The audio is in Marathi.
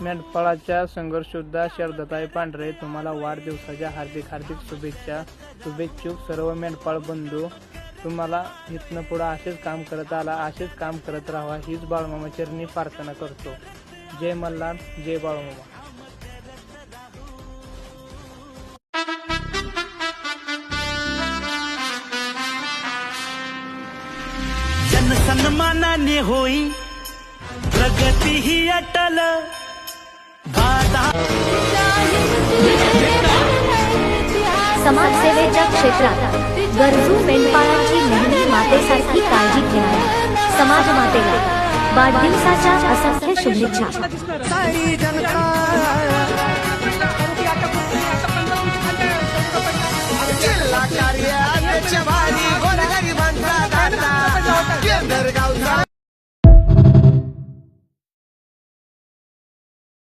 मेंढपाळाच्या संघर्षयोद्धा शरदताई पांढरे तुम्हाला वाढदिवसाच्या हार्दिक हार्दिक शुभेच्छा. शुभेच्छुक सर्व मेंढपाळ बंधू, तुम्हाला इथनं पुढं असेच काम करत आला, असेच काम करत राहा हीच बाळूमामा चरणी प्रार्थना करतो. जय मल्हार, जय बाळूमामा. जनसन्मानाने होई प्रगती ही अटल. समाजसेवेच्या क्षेत्रात गरजू मेंढपाळांची नेहमी मातेसारखी काळजी घेणाऱ्या समाज मातेला वाढदिवसाच्या असंख्य शुभेच्छा. सारी जनता जिल्हा कार्यालयाच्या